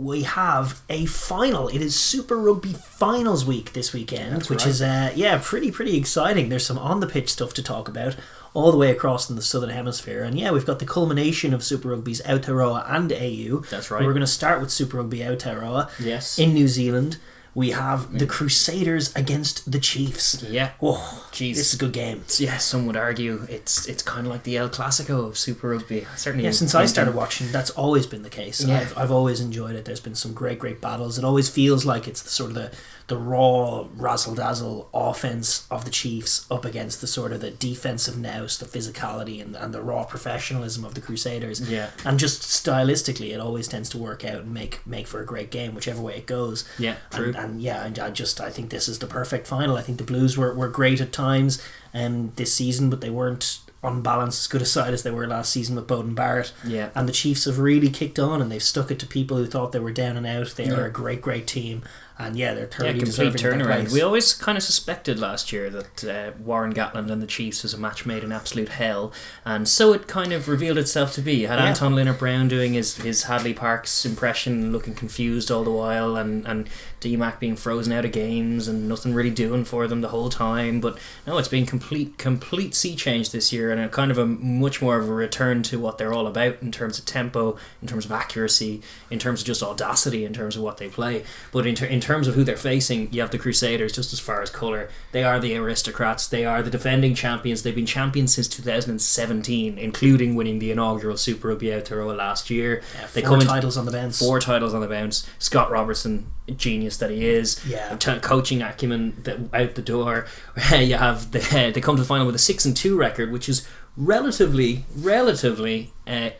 we have a final. It is Super Rugby Finals week this weekend, which is pretty exciting. There's some on the pitch stuff to talk about all the way across in the Southern Hemisphere, and we've got the culmination of Super Rugby's Aotearoa and AU. That's right. We're going to start with Super Rugby Aotearoa. Yes. In New Zealand. We have the Crusaders against the Chiefs. Yeah. Oh, jeez. This is a good game. Yeah, some would argue it's kind of like the El Clasico of Super Rugby. Certainly. Yeah, since I started watching, that's always been the case. Yeah. I've always enjoyed it. There's been some great battles. It always feels like it's the sort of the raw, razzle-dazzle offense of the Chiefs up against the sort of the defensive nous, the physicality and the raw professionalism of the Crusaders. Yeah. And just stylistically, it always tends to work out and make for a great game, whichever way it goes. Yeah, true. I think this is the perfect final. I think the Blues were great at times this season, but they weren't on balance as good a side as they were last season with Bowden Barrett. Yeah. And the Chiefs have really kicked on, and they've stuck it to people who thought they were down and out. They are a great team. And they're thoroughly complete deserving of their turnaround. place. We always kind of suspected last year that Warren Gatland and the Chiefs was a match made in absolute hell, and so it kind of revealed itself to be. You had Anton Linnert-Brown doing his Hadley Parks impression, looking confused all the while, and D-Mac being frozen out of games and nothing really doing for them the whole time. But no, it's been complete sea change this year, and a kind of a much more of a return to what they're all about in terms of tempo, in terms of accuracy, in terms of just audacity, in terms of what they play. But in terms of who they're facing, you have the Crusaders. Just as far as colour, they are the aristocrats. They are the defending champions. They've been champions since 2017, including winning the inaugural Super Rugby Aotearoa last year. They four titles on the bounce. 4 titles on the bounce. Scott Robertson, genius that he is. Yeah. Coaching acumen out the door. You have they come to the final with a 6-2 record, which is relatively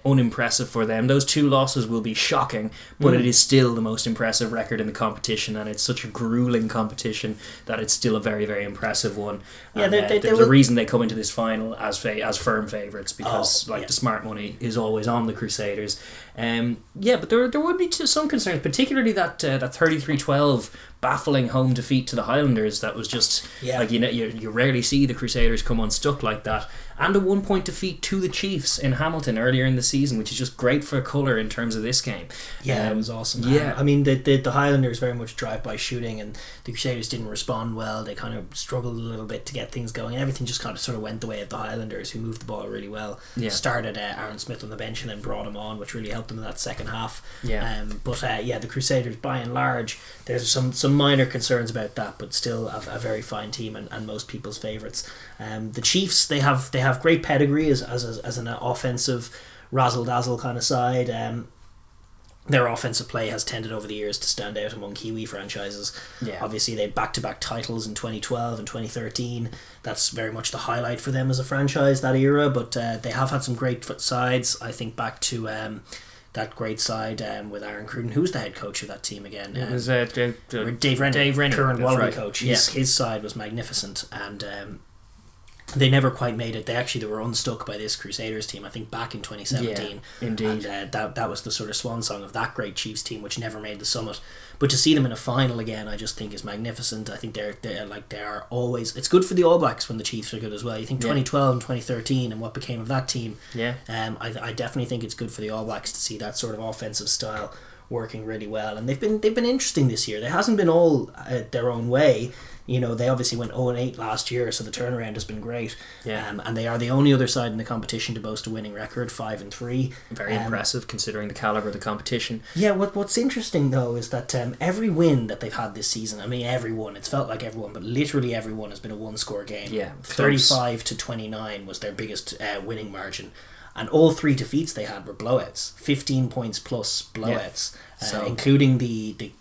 unimpressive for them. Those 2 losses will be shocking, but it is still the most impressive record in the competition, and it's such a grueling competition that it's still a very impressive one. Yeah, there's a reason they come into this final as firm favourites, because the smart money is always on the Crusaders. But there would be some concerns, particularly that 33-12 baffling home defeat to the Highlanders. That was just you rarely see the Crusaders come unstuck like that. And a 1-point defeat to the Chiefs in Hamilton earlier in the season, which is just great for colour in terms of this game. Yeah, it was awesome. Yeah. I mean, the Highlanders very much drive-by shooting, and the Crusaders didn't respond well. They kind of struggled a little bit to get things going. Everything just kind of sort of went the way of the Highlanders, who moved the ball really well. Yeah. Started Aaron Smith on the bench and then brought him on, which really helped them in that second half. Yeah. The Crusaders, by and large, there's some minor concerns about that, but still a very fine team and most people's favourites. The Chiefs, they have great pedigree as an offensive razzle-dazzle kind of side. Their offensive play has tended over the years to stand out among Kiwi franchises. Yeah. Obviously, they had back-to-back titles in 2012 and 2013. That's very much the highlight for them as a franchise, that era. But they have had some great sides. I think back to that great side with Aaron Cruden. Who's the head coach of that team again? It was Dave Rennie, current Wallaby coach. His side was magnificent, and they never quite made it. They were unstuck by this Crusaders team, I think, back in 2017. Yeah, indeed. And that was the sort of swan song of that great Chiefs team, which never made the summit. But to see them in a final again, I just think is magnificent. I think they are always. It's good for the All Blacks when the Chiefs are good as well. You think 2012 and 2013 and what became of that team. Yeah. I definitely think it's good for the All Blacks to see that sort of offensive style working really well, and they've been interesting this year. It hasn't been all their own way. You know, they obviously went 0-8 last year, so the turnaround has been great. Yeah. And they are the only other side in the competition to boast a winning record, 5-3. Very impressive considering the calibre of the competition. Yeah, what's interesting though is that every win that they've had this season, I mean everyone, it's felt like everyone, but literally everyone has been a one-score game. Yeah, 35-29 was their biggest winning margin. And all 3 defeats they had were blowouts, 15 points plus blowouts, including the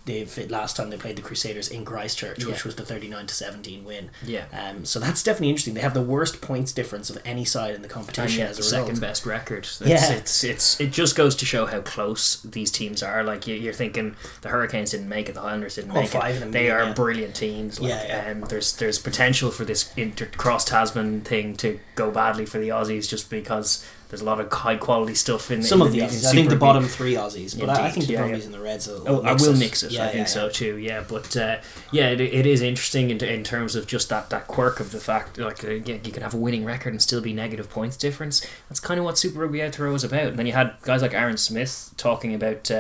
last time they played the Crusaders in Christchurch, which was the 39-17 win. Yeah. So that's definitely interesting. They have the worst points difference of any side in the competition as a result. Second best record. It just goes to show how close these teams are. Like you're thinking the Hurricanes didn't make it, the Highlanders didn't make it. They are brilliant teams. There's potential for this cross Tasman thing to go badly for the Aussies, just because there's a lot of high quality stuff in some of the Aussies. I think the bottom 3 Aussies, but I think the Brumbies and the Reds will mix it. I think so too. Yeah, but it is interesting in terms of just that quirk of the fact, like you can have a winning record and still be negative points difference. That's kind of what Super Rugby Aotearoa is about. And then you had guys like Aaron Smith talking about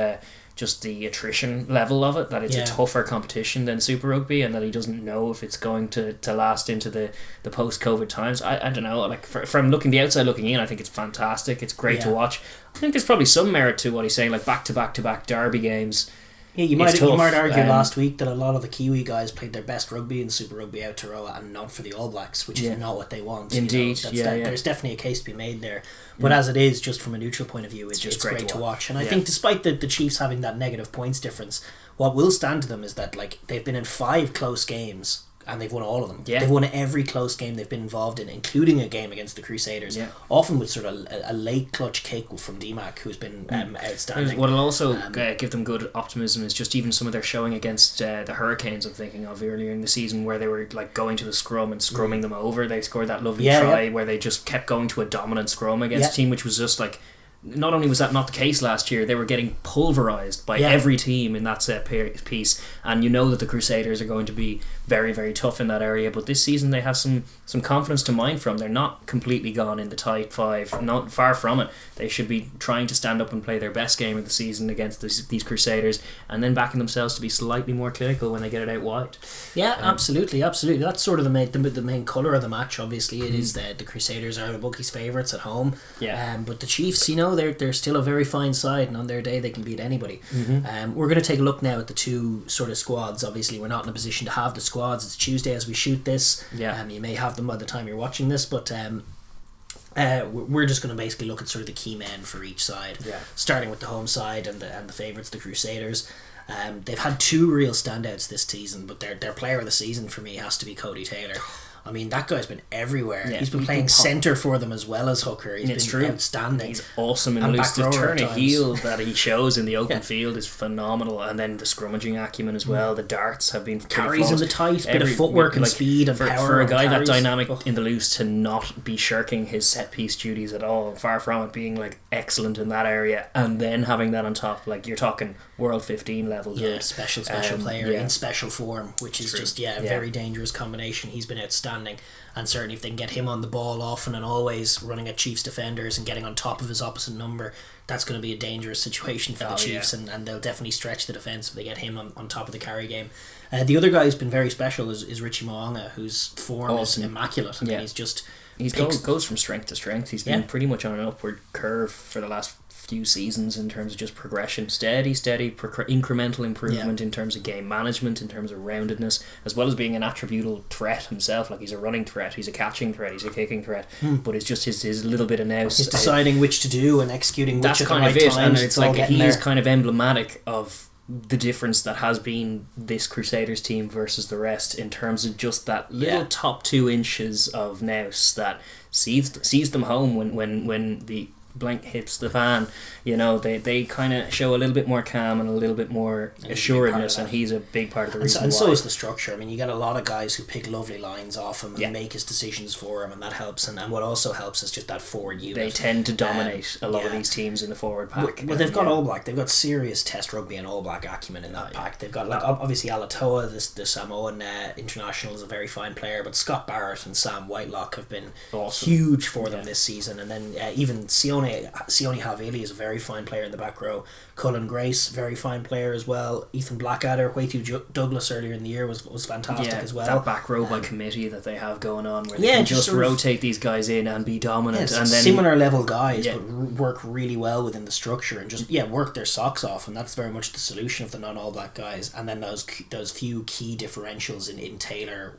just the attrition level of it, that it's a tougher competition than Super Rugby, and that he doesn't know if it's going to last into the post-COVID times. I don't know, like from the outside looking in, I think it's fantastic. It's great to watch. I think there's probably some merit to what he's saying, like back-to-back derby games. Yeah, you might argue last week that a lot of the Kiwi guys played their best rugby in Super Rugby Aotearoa and not for the All Blacks, which is not what they want. Indeed, there's definitely a case to be made there. But as it is, just from a neutral point of view, it's great to watch. And I think despite the Chiefs having that negative points difference, what will stand to them is that like they've been in 5 close games and they've won all of them. Yeah. They've won every close game they've been involved in, including a game against the Crusaders. Yeah. Often with sort of a late clutch kick from DMAC, who's been outstanding. What'll also give them good optimism is just even some of their showing against the Hurricanes. I'm thinking of earlier in the season where they were like going to the scrum and scrumming them over. They scored that lovely try where they just kept going to a dominant scrum against a team which was just like. Not only was that not the case last year, they were getting pulverised by every team in that set piece, and you know that the Crusaders are going to be very, very tough in that area, but this season they have some confidence to mine from. They're not completely gone in the tight 5, not far from it. They should be trying to stand up and play their best game of the season against these Crusaders, and then backing themselves to be slightly more clinical when they get it out wide. Yeah, absolutely. That's sort of the main colour of the match. Obviously it is that the Crusaders are the bookies' favourites at home, but the Chiefs, they're still a very fine side, and on their day they can beat anybody. We're going to take a look now at the 2 sort of squads. Obviously we're not in a position to have the squads. It's Tuesday as we shoot this. You may have them by the time you're watching this, but we're just going to basically look at sort of the key men for each side, starting with the home side and the favourites, the Crusaders. They've had 2 real standouts this season, but their player of the season for me has to be Cody Taylor. I mean, that guy's been everywhere. He's been playing centre for them as well as hooker. He's been outstanding. He's awesome in loose. The turn of heel that he shows in the open field is phenomenal, and then the scrummaging acumen as well. The darts have been carries in the tight, bit of footwork and speed and power. For a guy that dynamic in the loose to not be shirking his set piece duties at all, far from it, being like excellent in that area, and then having that on top, like you're talking World 15 level. Special player in special form, which is just a very dangerous combination. He's been outstanding. And certainly if they can get him on the ball often and always running at Chiefs defenders and getting on top of his opposite number, that's going to be a dangerous situation for the Chiefs, and they'll definitely stretch the defence if they get him on top of the carry game. The other guy who's been very special is Richie Mo'unga, whose form is immaculate. I mean, he goes from strength to strength. He's been pretty much on an upward curve for the last few seasons in terms of just progression, steady incremental improvement in terms of game management, in terms of roundedness, as well as being an attributable threat himself. Like he's a running threat, he's a catching threat, he's a kicking threat, but it's just his little bit of nous. He's deciding which to do and executing which at the right times. And it's like he's kind of emblematic of the difference that has been this Crusaders team versus the rest in terms of just that little top 2 inches of nous that sees them home when the blank hits the fan. They kind of show a little bit more calm and a little bit more assuredness, and he's a big part of the reason why. So is the structure. I mean, you get a lot of guys who pick lovely lines off him and make his decisions for him, and that helps. And what also helps is just that forward unit. They tend to dominate a lot of these teams in the forward pack. Well, they've got All Black. They've got serious Test rugby and All Black acumen in that pack. They've got obviously Alatoa, the Samoan international, is a very fine player, but Scott Barrett and Sam Whitelock have been huge for them this season. And then even Sione Havili is a very fine player in the back row. Cullen Grace, very fine player as well. Ethan Blackadder, Waitu Douglas earlier in the year was fantastic as well. That back row by committee that they have going on, where they can just rotate these guys in and be dominant, and then similar level guys, but work really well within the structure and just work their socks off, and that's very much the solution of the non-All Black guys. And then those few key differentials in Taylor,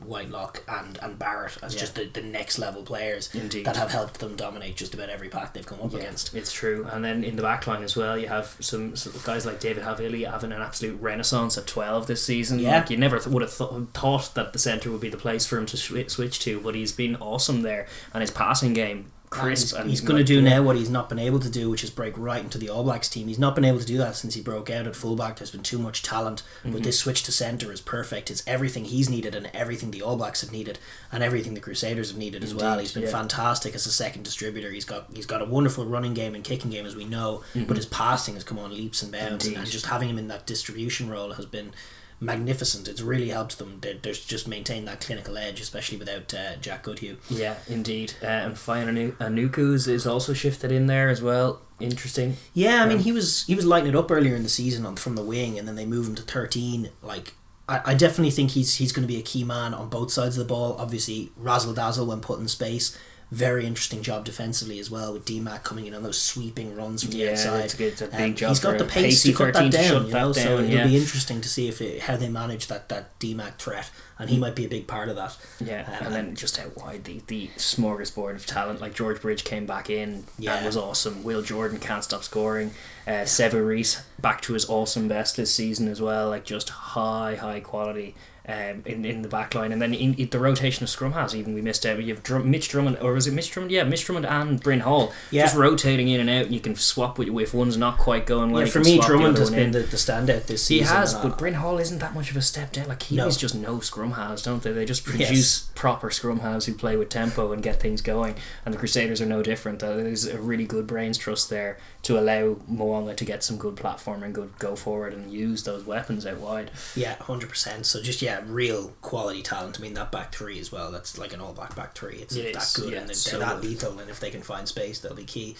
Whitelock and Barrett as just the next level players that have helped them dominate just about every pack they've come up against. It's true. And then in the back line as well, you have some guys like David Havili having an absolute renaissance at 12 this season. Like you never would have thought that the centre would be the place for him to switch to, but he's been awesome there, and his passing game crisp. He's going to do now what he's not been able to do, which is break right into the All Blacks team. He's not been able to do that since he broke out at fullback. There's been too much talent, but this switch to centre is perfect. It's everything he's needed and everything the All Blacks have needed and everything the Crusaders have needed as well. He's been fantastic as a second distributor. He's got a wonderful running game and kicking game, as we know, but his passing has come on leaps and bounds, and just having him in that distribution role has been magnificent. It's really helped them. There's just maintained that clinical edge, especially without Jack Goodhue. Yeah, indeed. And Faion Anuku's is also shifted in there as well. Interesting. Yeah, I mean he was lighting it up earlier in the season from the wing, and then they moved him to 13. Like I definitely think he's going to be a key man on both sides of the ball. Obviously, razzle dazzle when put in space. Very interesting job defensively as well, with D-Mac coming in on those sweeping runs from the outside. It's a big job. He's got the pace to cut that down, so it'll be interesting to see how they manage that D-Mac threat, and he might be a big part of that. Yeah, and then just out wide, the smorgasbord of talent, like George Bridge came back in and was awesome. Will Jordan can't stop scoring. Sevu Reece back to his awesome best this season as well, like just high quality. In the back line, and then in the rotation of scrum halves, even we missed out. You have Mitch Drummond, or was it Mitch Drummond? Yeah, Mitch Drummond and Bryn Hall, just rotating in and out, and you can swap with if one's not quite going well. Yeah, for me, Drummond has been the standout this season. He has, but Bryn Hall isn't that much of a step down. Like Kiwis just know scrum halves, don't they? They just produce proper scrum halves who play with tempo and get things going. And the Crusaders are no different. There's a really good brains trust there to allow Moanga to get some good platform and good go forward and use those weapons out wide. Yeah, 100%. So just real quality talent. I mean, that back three as well, that's like an all back three. It's that good, and they're that lethal, and if they can find space, they'll be key.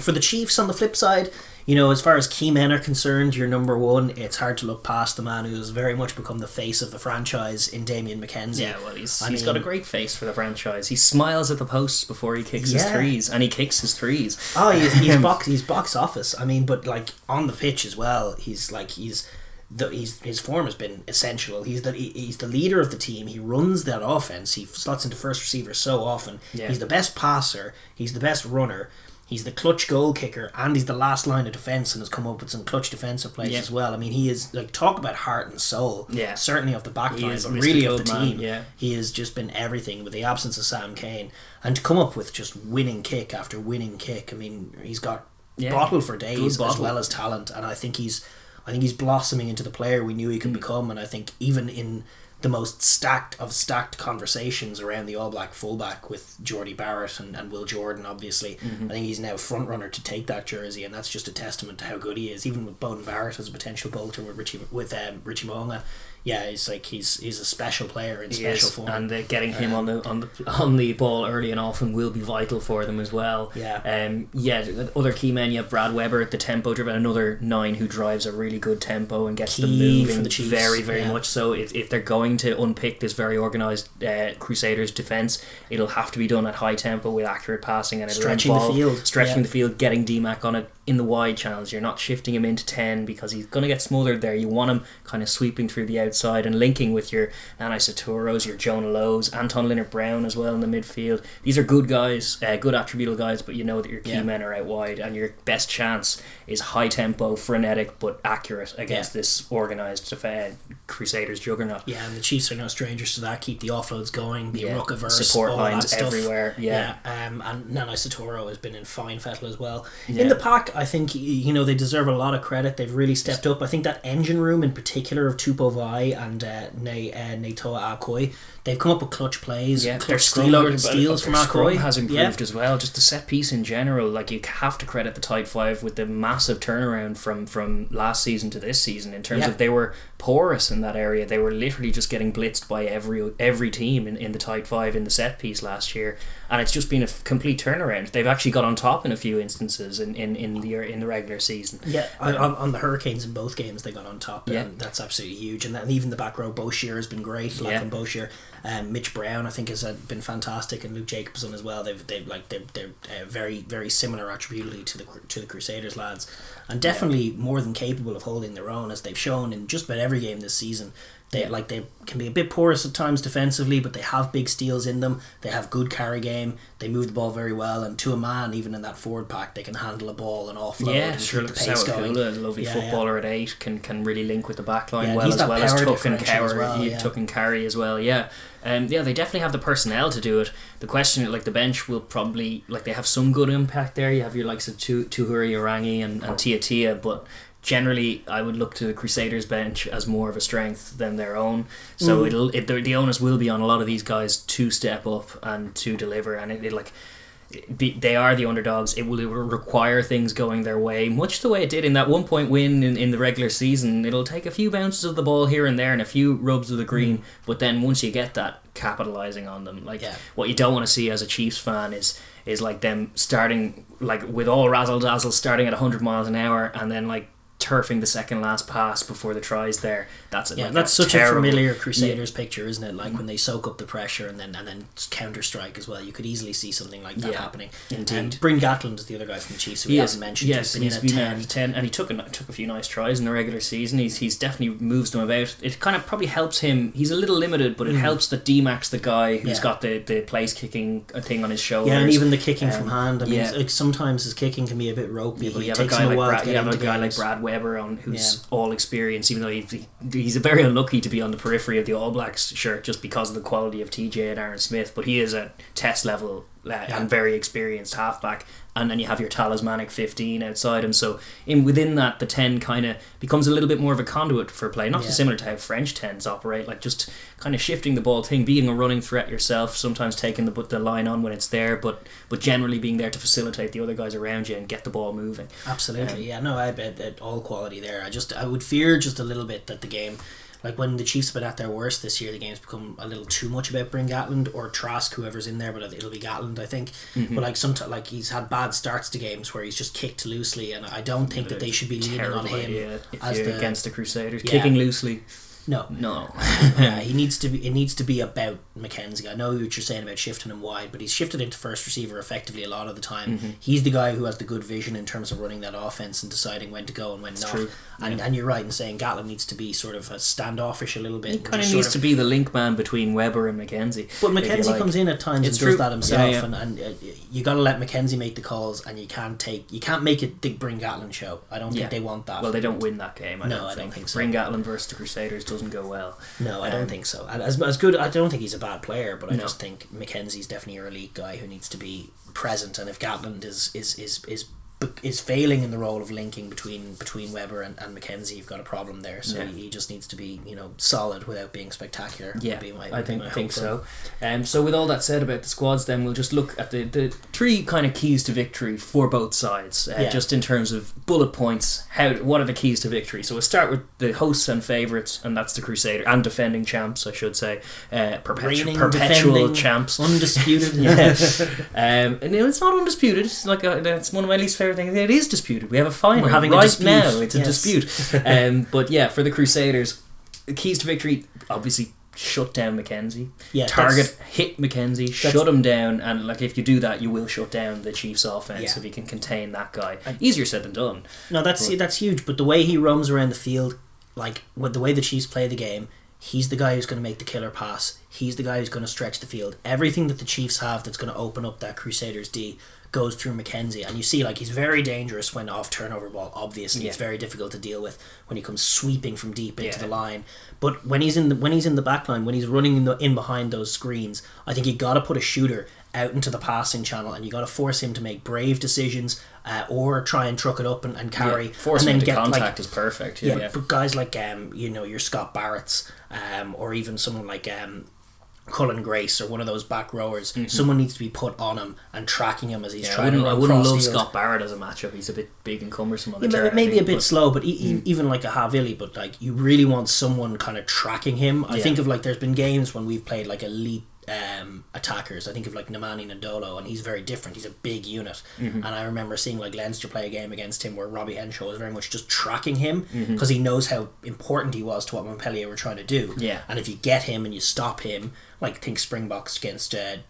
For the Chiefs on the flip side, as far as key men are concerned, your number one, it's hard to look past the man who has very much become the face of the franchise in Damien McKenzie. Yeah, well, he's got a great face for the franchise. He smiles at the posts before he kicks his threes, and he kicks his threes. Oh, he's box office. I mean, but like on the pitch as well, his form has been essential. He's the leader of the team. He runs that offense. He slots into first receiver so often. Yeah. He's the best passer. He's the best runner. He's the clutch goal kicker, and he's the last line of defence, and has come up with some clutch defensive plays as well. I mean, he is talk about heart and soul. Yeah, certainly of the back line, but really of the team. Yeah. He has just been everything with the absence of Sam Kane, and to come up with just winning kick after winning kick. I mean, he's got bottle for days as well as talent, and I think he's blossoming into the player we knew he could become. And I think even in the most stacked conversations around the All Black fullback with Jordy Barrett and Will Jordan, obviously, I think he's now front runner to take that jersey, and that's just a testament to how good he is. Even with Bowden Barrett as a potential bolter with Richie Moanga, he's a special player in special form, and getting him on the ball early and often will be vital for them as well. Other key men, you have Brad Weber at the tempo driven, another 9 who drives a really good tempo and gets them moving very much so. If they're going to unpick this very organised Crusaders defence, it'll have to be done at high tempo with accurate passing, and it'll involve stretching the field, getting D-Mac on it in the wide channels. You're not shifting him into 10 because he's going to get smothered there. You want him kind of sweeping through the outside and linking with your Nani Saturos, your Jonah Lowe's, Anton Linnert-Brown as well in the midfield. These are good guys, good attributable guys, but you know that your key men are out wide, and your best chance is high tempo, frenetic but accurate against this organised Crusaders juggernaut. Yeah, and the Chiefs are no strangers to that. Keep the offloads going, the ruck-averse, support all lines that everywhere. And Nani Saturo has been in fine fettle as well. In the pack, I think they deserve a lot of credit. They've really stepped up. I think that engine room in particular of Tupou Vai and Neitoa Akoi, they've come up with clutch plays, clutch steals from Akoi has improved as well. Just the set piece in general, like you have to credit the tight five with the massive turnaround from last season to this season in terms of they were porous in that area. They were literally just getting blitzed by every team in the tight five in the set piece last year, and it's just been a complete turnaround. They've actually got on top in a few instances in the regular season. On the Hurricanes in both games they got on top. That's absolutely huge. And even the back row, Boshier has been great. Lachlan Boshier, Mitch Brown I think has been fantastic, and Luke Jacobson as well. They're very very similar attributably to the Crusaders lads, and definitely more than capable of holding their own, as they've shown in just about every game this season. They can be a bit porous at times defensively, but they have big steals in them. They have good carry game. They move the ball very well, and to a man, even in that forward pack, they can handle a ball and offload. And keep the pace going. A lovely footballer at 8 can really link with the back line as well as tuck and carry. Tuck and carry as well. They definitely have the personnel to do it. The question, the bench will probably they have some good impact there. You have your likes of Tuhuri Orangi and Tia, but generally I would look to the Crusaders bench as more of a strength than their own, so the onus will be on a lot of these guys to step up and to deliver, and they are the underdogs. It will require things going their way, much the way it did in that 1-point win in the regular season. It'll take a few bounces of the ball here and there and a few rubs of the green, but then once you get that, capitalising on them. What you don't want to see as a Chiefs fan is like them starting like with all razzle dazzle, starting at 100 miles an hour, and then like turfing the second last pass before the tries there. That's such a familiar Crusaders picture, isn't it? Like when they soak up the pressure and then counter strike as well. You could easily see something like that happening. Indeed. Bryn Gatland is the other guy from the Chiefs who we haven't mentioned. Yes, he's been in at 10, and he took a few nice tries in the regular season. He's definitely moves them about. It kind of probably helps him. He's a little limited, but it helps that D-Mac's the guy who's got the place kicking thing on his shoulders. Yeah, and even the kicking from hand. I mean, like sometimes his kicking can be a bit ropey. You have a guy like Brad Weber on who's all experienced, even though he's very unlucky to be on the periphery of the All Blacks shirt just because of the quality of TJ and Aaron Smith, but he is a test level and very experienced halfback. And then you have your talismanic 15 outside him, so within that the 10 kind of becomes a little bit more of a conduit for play, not dissimilar to how French 10s operate, like just kind of shifting the ball thing, being a running threat yourself, sometimes taking the line on when it's there, but generally being there to facilitate the other guys around you and get the ball moving. Absolutely. I bet all quality there. I would fear just a little bit that the game, like when the Chiefs have been at their worst this year, the game's become a little too much about Bryn Gatland or Trask, whoever's in there, but it'll be Gatland, I think. But like sometimes, like he's had bad starts to games where he's just kicked loosely, and I don't think that they should be leaning on him against the Crusaders. Kicking loosely. No. It needs to be about McKenzie. I know what you're saying about shifting him wide, but he's shifted into first receiver effectively a lot of the time. He's the guy who has the good vision in terms of running that offense and deciding when to go and when not. True. And you're right in saying Gatland needs to be sort of a standoffish a little bit. He kind of needs to be the link man between Weber and McKenzie. But McKenzie comes in at times and does that himself, and you got to let McKenzie make the calls, and you can't make it the Bryn Gatland show. I don't think they want that. Well, they don't win that game. I don't think so. Bryn Gatland versus the Crusaders doesn't go well. No, I don't think so. As good, I don't think he's a bad player, but I just think McKenzie's definitely your elite guy who needs to be present. And if Gatland is failing in the role of linking between Weber and McKenzie, you've got a problem there. So he just needs to be solid without being spectacular. I think so. So with all that said about the squads, then we'll just look at the three kind of keys to victory for both sides, just in terms of bullet points. What are the keys to victory? So we'll start with the hosts and favourites, and that's the Crusaders and defending champs, I should say, perpetual champs, undisputed. And it's not undisputed. It's like that's one of my least favourite things. It is disputed. We have a final. We're having right a dispute. now. It's a dispute. But for the Crusaders, the keys to victory, obviously, shut down McKenzie. Hit McKenzie, shut him down, and like if you do that, you will shut down the Chiefs' offense if you can contain that guy. Easier said than done. No, that's huge. But the way he roams around the field, like with the way the Chiefs play the game, he's the guy who's going to make the killer pass. He's the guy who's going to stretch the field. Everything that the Chiefs have that's going to open up that Crusaders D goes through McKenzie, and you see like he's very dangerous when off turnover ball. Obviously, it's very difficult to deal with when he comes sweeping from deep into the line. But when he's in the back line, when he's running in behind those screens, I think you got to put a shooter out into the passing channel, and you got to force him to make brave decisions, or try and truck it up and carry. Force him into contact is perfect. But guys like your Scott Barrett's, or even someone like Cullen Grace or one of those back rowers, someone needs to be put on him and tracking him as he's trying to run. I wouldn't love Scott Barrett as a matchup. He's a bit big and cumbersome on the turn. Maybe a bit slow, but even like a Havili, but like you really want someone kind of tracking him. I think of like there's been games when we've played like elite attackers. I think of like Nemani Ndolo, and he's very different. He's a big unit, and I remember seeing like Leinster play a game against him where Robbie Henshaw was very much just tracking him because he knows how important he was to what Montpellier were trying to do. And if you get him and you stop him, like think Springboks against Jonah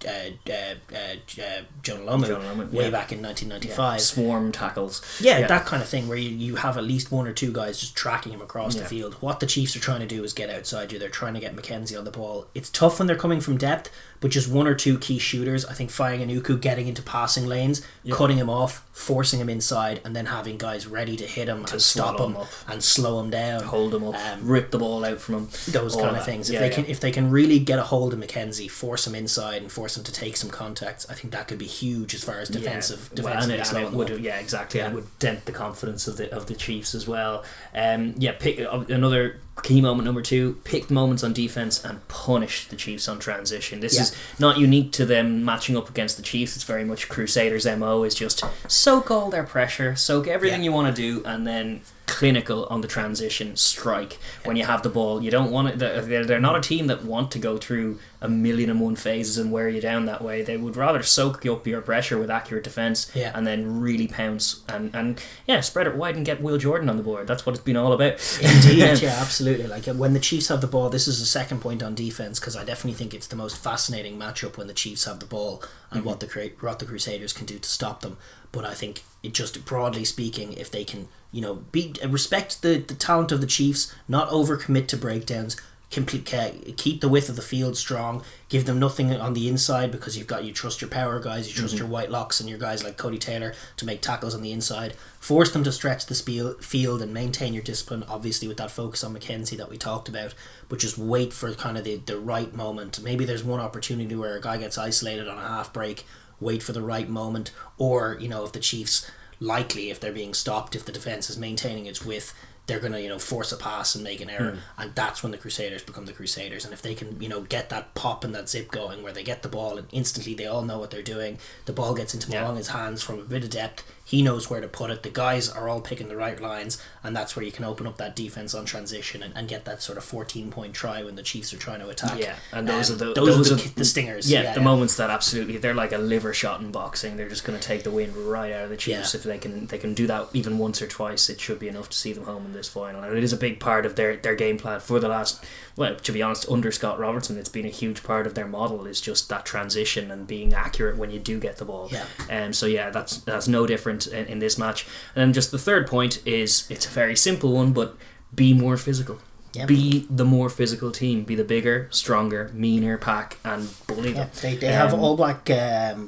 Lomu way back in 1995. Swarm tackles. That kind of thing where you have at least one or two guys just tracking him across the field. What the Chiefs are trying to do is get outside you. They're trying to get McKenzie on the ball. It's tough when they're coming from depth, but just one or two key shooters. I think Fainga'anuku getting into passing lanes, cutting him off, forcing him inside, and then having guys ready to hit him and stop him and slow him down, hold him up, rip the ball out from him. Those kind of things. If they can really get a hold of McKenzie, force him inside and force him to take some contacts, I think that could be huge as far as defensive exactly. It would dent the confidence of the Chiefs as well. Pick another Key moment number 2, pick moments on defence and punish the Chiefs on transition. This is not unique to them matching up against the Chiefs. It's very much Crusaders' MO is just soak all their pressure, soak everything you want to do, and then clinical on the transition strike when you have the ball. You don't want it. They're not a team that want to go through 1,000,001 phases and wear you down that way. They would rather soak up your pressure with accurate defence and then really pounce and spread it wide and get Will Jordan on the board. That's what it's been all about. Indeed, yeah, absolutely. Like when the Chiefs have the ball, this is a second point on defence, because I definitely think it's the most fascinating matchup when the Chiefs have the ball and what the Crusaders can do to stop them. But I think it just, broadly speaking, if they can, respect the talent of the Chiefs, not overcommit to breakdowns, keep the width of the field strong, give them nothing on the inside, because you trust your power guys, you trust your white locks and your guys like Cody Taylor to make tackles on the inside. Force them to stretch the field and maintain your discipline, obviously with that focus on McKenzie that we talked about, but just wait for kind of the right moment. Maybe there's one opportunity where a guy gets isolated on a half break, wait for the right moment, or if the Chiefs, likely if they're being stopped, if the defence is maintaining its width, they're going to force a pass and make an error, and that's when the Crusaders become the Crusaders. And if they can get that pop and that zip going where they get the ball and instantly they all know what they're doing, the ball gets into Malonga's hands from a bit of depth, he knows where to put it, the guys are all picking the right lines, and that's where you can open up that defence on transition and get that sort of 14-point try when the Chiefs are trying to attack. And those are the stingers. The moments that absolutely, they're like a liver shot in boxing. They're just going to take the wind right out of the Chiefs. If they can do that even once or twice, it should be enough to see them home in this final. And it is a big part of their game plan for the last, well, to be honest, under Scott Robertson, it's been a huge part of their model, is just that transition and being accurate when you do get the ball. That's no different in this match. And then just the third point is, it's a very simple one, but be more physical. Be the more physical team. Be the bigger, stronger, meaner pack, and bully them. They have all black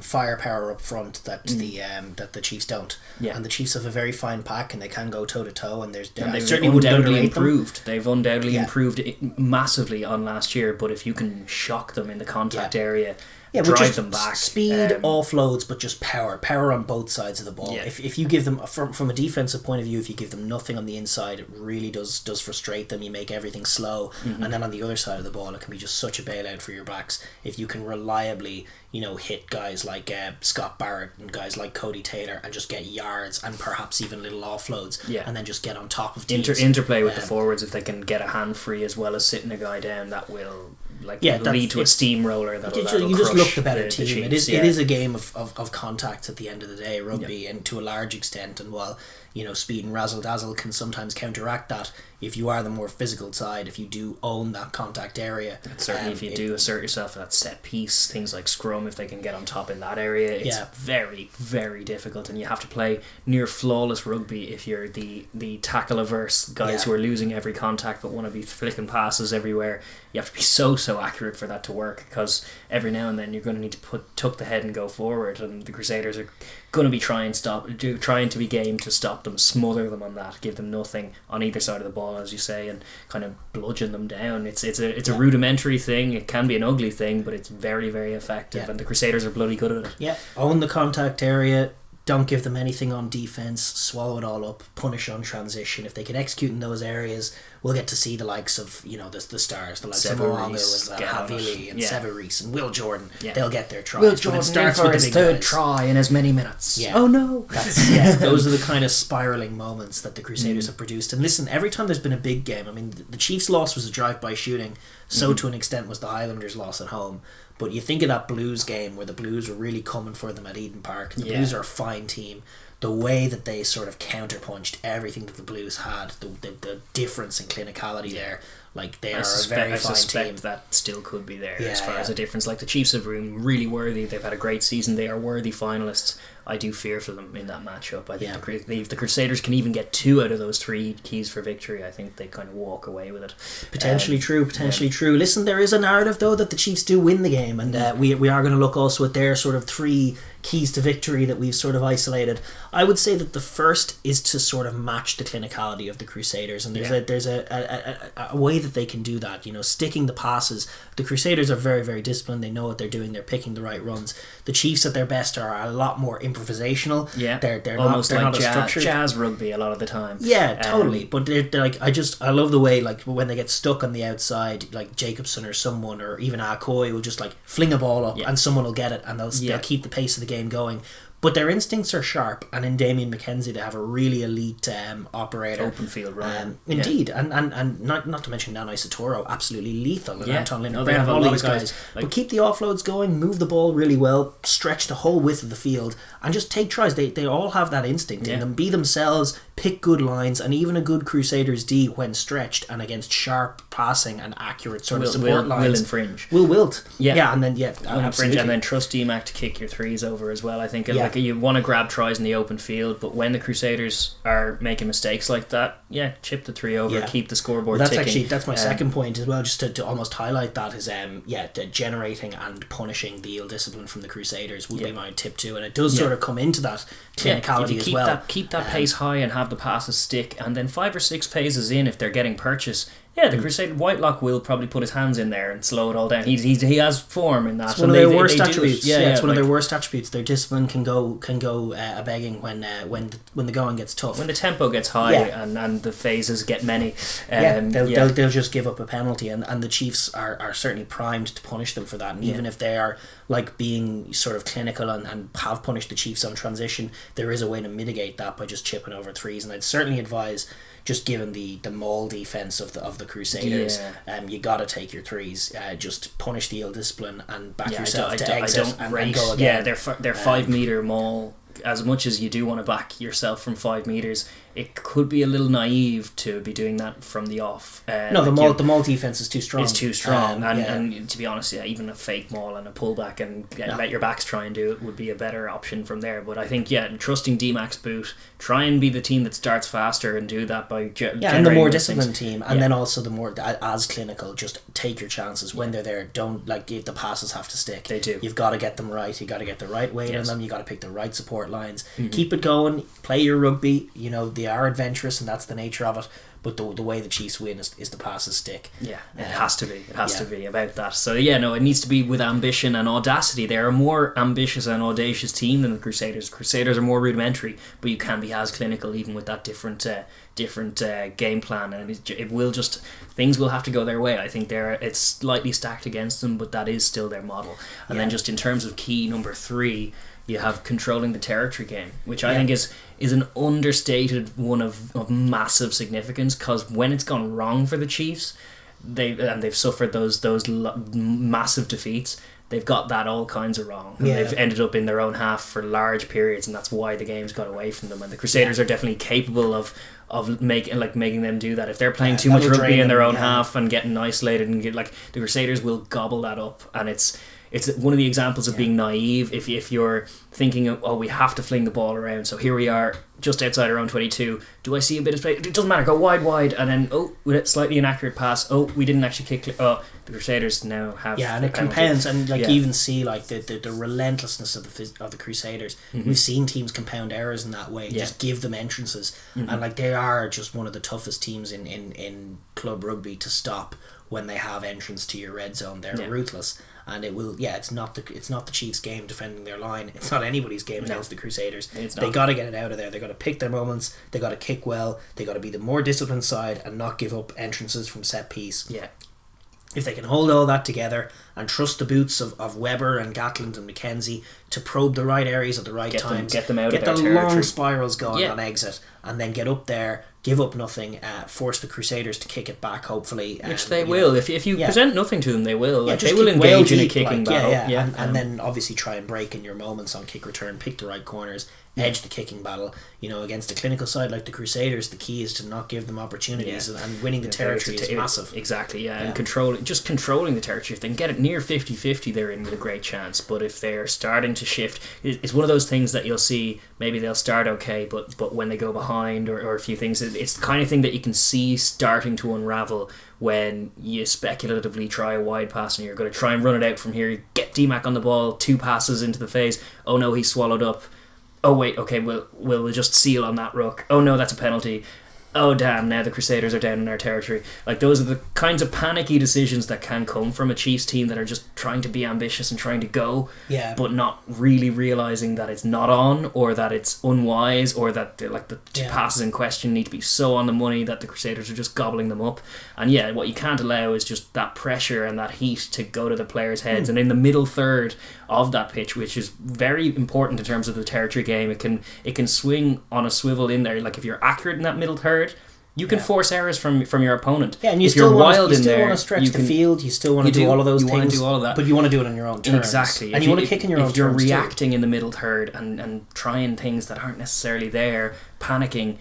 firepower up front that the Chiefs don't. And the Chiefs have a very fine pack, and they can go toe to toe. And they've certainly undoubtedly improved. They've undoubtedly improved massively on last year. But if you can shock them in the contact area, drive them back. Speed offloads, but just power on both sides of the ball. If you give them, from a defensive point of view, if you give them nothing on the inside, it really does frustrate them. You make everything slow, and then on the other side of the ball, it can be just such a bailout for your backs. If you can reliably hit guys like Scott Barrett and guys like Cody Taylor and just get yards and perhaps even little offloads, and then just get on top of teams. Interplay with the forwards, if they can get a hand free as well as sitting a guy down, that will lead to a steamroller that'll just crush look the better team. Chiefs, it is a game of contacts at the end of the day, rugby, and to a large extent, and while speed and razzle dazzle can sometimes counteract that, if you are the more physical side, if you do own that contact area, and certainly if you do assert yourself at that set piece, things like scrum, if they can get on top in that area, it's very, very difficult, and you have to play near flawless rugby if you're the tackle averse guys who are losing every contact but want to be flicking passes everywhere. You have to be so accurate for that to work, because every now and then you're going to need to tuck the head and go forward, and the Crusaders are going to be trying to be game to stop them, smother them on that, give them nothing on either side of the ball, as you say, and kind of bludgeon them down. It's a rudimentary thing. It can be an ugly thing, but it's very, very effective, and the Crusaders are bloody good at it. Own the contact area, don't give them anything on defence, swallow it all up, punish on transition. If they can execute in those areas, we'll get to see the likes of the stars, the likes of Moalu and Havili and Severis and Will Jordan. They'll get their tries. Will Jordan starts for his third try in as many minutes. Oh no! Those are the kind of spiralling moments that the Crusaders have produced. And listen, every time there's been a big game, I mean, the Chiefs' loss was a drive-by shooting. So to an extent was the Highlanders' loss at home. But you think of that Blues game where the Blues were really coming for them at Eden Park. The Blues are a fine team. The way that they sort of counterpunched everything that the Blues had, the difference in clinicality there, like they are a very fine team. That still could be there as far as a difference. Like the Chiefs have been really worthy. They've had a great season. They are worthy finalists. I do fear for them in that matchup. I think if the Crusaders can even get 2 out of those 3 keys for victory, I think they kind of walk away with it. Potentially true. Listen, there is a narrative though that the Chiefs do win the game, and we are going to look also at their sort of 3 keys to victory that we've sort of isolated. I would say that the first is to sort of match the clinicality of the Crusaders, and there's a way that they can do that. Sticking the passes. The Crusaders are very, very disciplined. They know what they're doing. They're picking the right runs. The Chiefs at their best are a lot more improvisational. Yeah, they're almost not like as structured. jazz rugby a lot of the time. Yeah, totally. But they're like, I love the way, like, when they get stuck on the outside, like Jacobson or someone, or even Akoi will just like fling a ball up and someone will get it, and they'll keep the pace of the game going. But their instincts are sharp, and in Damien McKenzie they have a really elite operator. Open field run. Indeed, and not to mention Nana Isotoro, absolutely lethal. And Anton Linder, they have all a lot these of guys. But keep the offloads going, move the ball really well, stretch the whole width of the field, and just take tries. They all have that instinct in them. Be themselves, pick good lines, and even a good Crusaders D when stretched and against sharp passing and accurate sort of support lines will infringe. Will wilt. Yeah, and then will infringe, and then trust DMAC to kick your threes over as well. I think like you want to grab tries in the open field, but when the Crusaders are making mistakes like that, chip the three over, keep the scoreboard ticking. That's my second point as well, just to almost highlight that is generating and punishing the ill discipline from the Crusaders would be my tip too, and it does sort of come into that clinicality as well. Keep that pace high and have the passes stick, and then 5 or 6 paces in, if they're getting purchase, the Crusader Whitelock will probably put his hands in there and slow it all down. He has form in that. It's one of their worst attributes. It's one of their worst attributes. Their discipline can go a begging when the going gets tough. When the tempo gets high and the phases get many. They'll just give up a penalty, and the Chiefs are certainly primed to punish them for that. And even if they are like being sort of clinical and have punished the Chiefs on transition, there is a way to mitigate that by just chipping over threes. And I'd certainly advise, just given the maul defense of the Crusaders, you got to take your threes. Just punish the ill discipline and back yourself to exit and go again. Their 5 meter maul. As much as you do want to back yourself from 5 meters, it could be a little naive to be doing that from the off. The maul defense is too strong. It's too strong, and to be honest, even a fake maul and a pullback and let your backs try and do it would be a better option from there. But I think trusting DMAC's boot, try and be the team that starts faster and do that by and the more disciplined team, and then also the more as clinical. Just take your chances when they're there. Don't the passes have to stick. They do. You've got to get them right. You got to get the right weight on them. You got to pick the right support lines. Keep it going. Play your rugby. They are adventurous, and that's the nature of it. But the way the Chiefs win is the passes stick. Yeah, it has to be. It has to be about that. So it needs to be with ambition and audacity. They're a more ambitious and audacious team than the Crusaders. Crusaders are more rudimentary, but you can be as clinical even with that different game plan, and it will just, things will have to go their way. I think it's slightly stacked against them, but that is still their model. And then just in terms of key number 3, you have controlling the territory game, which I think is an understated one of massive significance, because when it's gone wrong for the Chiefs, they've suffered those massive defeats. They've got that all kinds of wrong. They've ended up in their own half for large periods, and that's why the game's got away from them. And the Crusaders are definitely capable of making them do that. If they're playing too much rugby in their own half and getting isolated, and the Crusaders will gobble that up. And it's one of the examples of being naive. If you're thinking of, we have to fling the ball around, so here we are just outside our own 22, do I see a bit of space? It doesn't matter, go wide, and then with a slightly inaccurate pass, we didn't actually kick. The Crusaders now have and it compounds, and you even see the relentlessness of the Crusaders. We've seen teams compound errors in that way. Just give them entrances, and they are just one of the toughest teams in club rugby to stop when they have entrance to your red zone. They're ruthless. And it will, it's not the Chiefs' game defending their line. It's not anybody's game against the Crusaders. They got to get it out of there. They got to pick their moments. They got to kick well. They got to be the more disciplined side and not give up entrances from set piece. Yeah. If they can hold all that together and trust the boots of Weber and Gatland and McKenzie to probe the right areas at the right times, get them out of their the territory. Long spirals going on exit, and then get up there, give up nothing, force the Crusaders to kick it back, hopefully. Which they will. If you present nothing to them, they will. They will engage in a kicking battle. And then obviously try and break in your moments on kick return, pick the right corners, edge the kicking battle. Against a clinical side like the Crusaders, the key is to not give them opportunities, and winning the territory is massive. Exactly, and controlling the territory. If they can get it near 50-50, they're in with a great chance. But if they're starting to shift, it's one of those things that you'll see, maybe they'll start okay, but when they go behind or a few things, it's the kind of thing that you can see starting to unravel when you speculatively try a wide pass and you're going to try and run it out from here. You get D-Mac on the ball, 2 passes into the phase. Oh no, he's swallowed up. Oh wait, okay, we'll just seal on that ruck. Oh no, that's a penalty. Oh damn, now the Crusaders are down in our territory. Like, those are the kinds of panicky decisions that can come from a Chiefs team that are just trying to be ambitious and trying to go, but not really realising that it's not on, or that it's unwise, or that the passes in question need to be so on the money that the Crusaders are just gobbling them up. And what you can't allow is just that pressure and that heat to go to the players' heads. And in the middle third of that pitch, which is very important in terms of the territory game, it can swing on a swivel in there. Like, if you're accurate in that middle third, you can force errors from your opponent. Yeah, and you still want to stretch the field. You still want to do all of those things. You want to do all of that, but you want to do it on your own terms. Exactly, and you want to kick in your own terms. If you're reacting in the middle third and trying things that aren't necessarily there, panicking,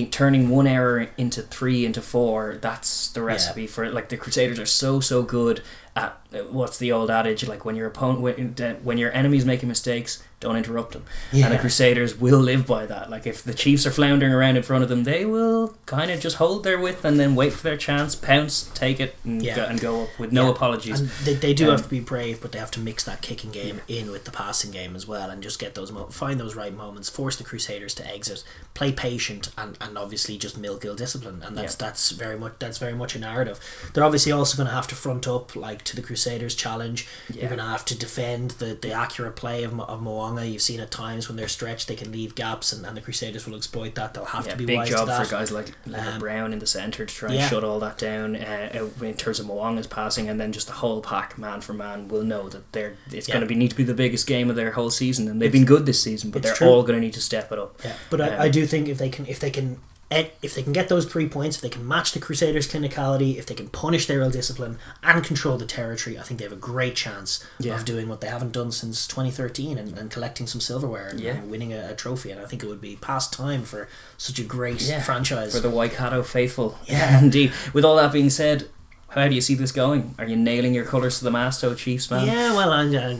turning one error into 3, into 4, that's the recipe for it. Like, the Crusaders are so good at what's the old adage? Like, when your enemy's making mistakes, don't interrupt them. And the Crusaders will live by that. Like, if the Chiefs are floundering around in front of them, they will kind of just hold their width and then wait for their chance, pounce, take it, and go up with no apologies. And they do have to be brave, but they have to mix that kicking game in with the passing game as well, and just get those find those right moments, force the Crusaders to exit, play patient, and obviously just milk ill discipline. And that's very much a narrative. They're obviously also going to have to front up, like, to the Crusaders' challenge. You're going to have to defend the accurate play of Moanga. You've seen at times when they're stretched, they can leave gaps, and the Crusaders will exploit that. They'll have to be wise to that. Big job for guys like Brown in the centre to try and shut all that down in terms of Moanga's passing, and then just the whole pack, man for man, will know that it's going to need to be the biggest game of their whole season, and they've been good this season, but they're all going to need to step it up. But I do think if they can get those 3 points, if they can match the Crusaders' clinicality, if they can punish their ill discipline and control the territory, I think they have a great chance of doing what they haven't done since 2013 and collecting some silverware and winning a trophy. And I think it would be past time for such a great franchise. For the Waikato faithful. Yeah, indeed. With all that being said, how do you see this going? Are you nailing your colours to the mast, Chiefs, man? Yeah, well,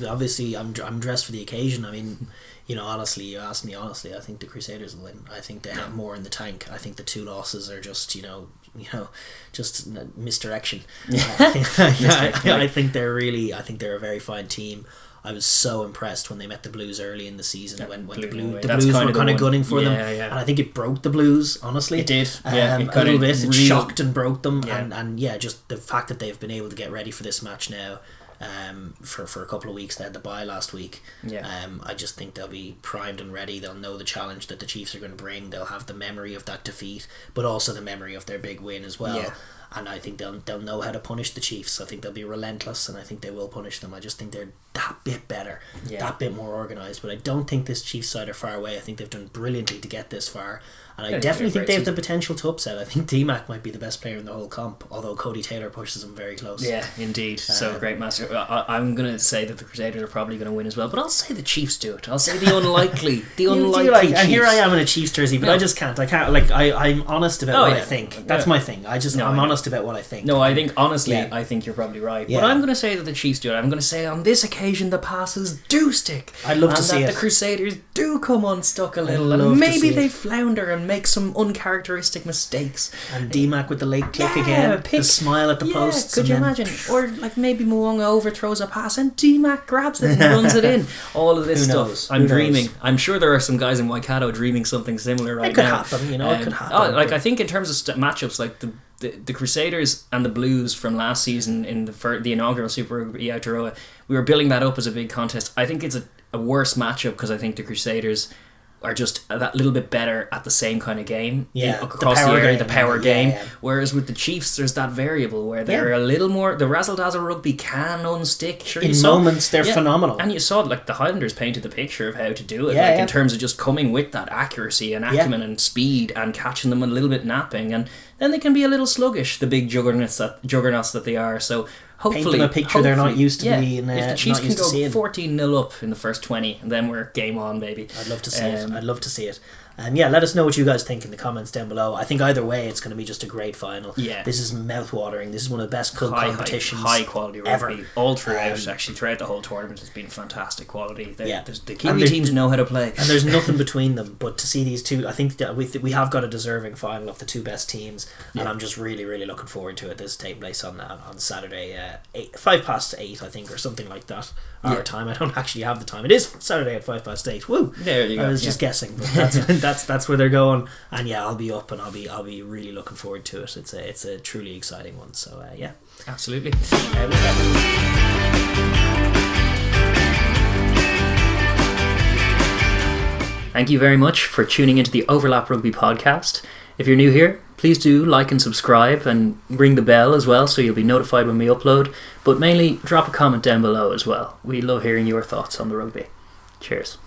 obviously I'm dressed for the occasion. I mean, honestly, you asked me honestly, I think the Crusaders will win. I think they have more in the tank. I think the 2 losses are just, just misdirection. I think they're a very fine team. I was so impressed when they met the Blues early in the season, when the Blues were kind of gunning for them. And I think it broke the Blues, honestly. It did. A little bit. It shocked and broke them. And just the fact that they've been able to get ready for this match now, for a couple of weeks. They had the bye last week. I just think they'll be primed and ready. They'll know the challenge that the Chiefs are going to bring. They'll have the memory of that defeat, but also the memory of their big win as well. And I think they'll know how to punish the Chiefs. I think they'll be relentless, and I think they will punish them. I just think they're that bit better, that bit more organised. But I don't think this Chiefs side are far away. I think they've done brilliantly to get this far. And I definitely think they have the potential to upset. I think D-Mac might be the best player in the whole comp, although Cody Taylor pushes him very close. Yeah, indeed. So great master. I'm going to say that the Crusaders are probably going to win as well, but I'll say the Chiefs do it. I'll say the unlikely. Chiefs. And here I am in a Chiefs jersey, but I just can't. I can't. I'm honest about what I think. That's my thing. I'm honest about what I think. No, I think, honestly, I think you're probably right. But I'm going to say that the Chiefs do it. I'm going to say on this occasion the passes do stick. I'd love to see it. And that the Crusaders do come unstuck a little, and maybe they flounder and make some uncharacteristic mistakes. And D-Mac with the late click again, the smile at the posts. Could you imagine? Or maybe Moonga overthrows a pass and D-Mac grabs it and runs it in. All of this stuff. I'm dreaming. I'm sure there are some guys in Waikato dreaming something similar right now. It could happen, it could happen. I think in terms of matchups, like the Crusaders and the Blues from last season in the inaugural Super Rugby Aotearoa, we were building that up as a big contest. I think it's a worse matchup because I think the Crusaders are just that little bit better at the same kind of game across the area, the power game. Whereas with the Chiefs, there's that variable where they're a little more. The razzle-dazzle rugby can unstick. Sure, in moments, they're phenomenal. And you saw like the Highlanders painted the picture of how to do it, in terms of just coming with that accuracy and acumen and speed and catching them a little bit napping, and then they can be a little sluggish, the big juggernauts that they are. So hopefully, paint them a picture they're not used to being. If the Chiefs can go 14-0 up in the first 20, and then we're game on, baby. I'd love to see it. I'd love to see it. Yeah, let us know what you guys think in the comments down below. I think either way, it's going to be just a great final. Yeah, this is mouth-watering. This is one of the best club competitions, high quality rugby ever. All throughout. Actually, throughout the whole tournament, has been fantastic quality. The Kiwi teams know how to play, and there's nothing between them. But to see these two, I think that we have got a deserving final of the two best teams, and I'm just really, really looking forward to it. This is taking place on Saturday, 8:05, I think, or something like that. Our time. I don't actually have the time. It is Saturday at 8:05. Woo! There you go. I was just guessing, but that's where they're going. And yeah, I'll be up, and I'll be really looking forward to it. It's a truly exciting one. So yeah, absolutely. Thank you very much for tuning into the Overlap Rugby podcast. If you're new here, please do like and subscribe and ring the bell as well so you'll be notified when we upload. But mainly drop a comment down below as well. We love hearing your thoughts on the rugby. Cheers.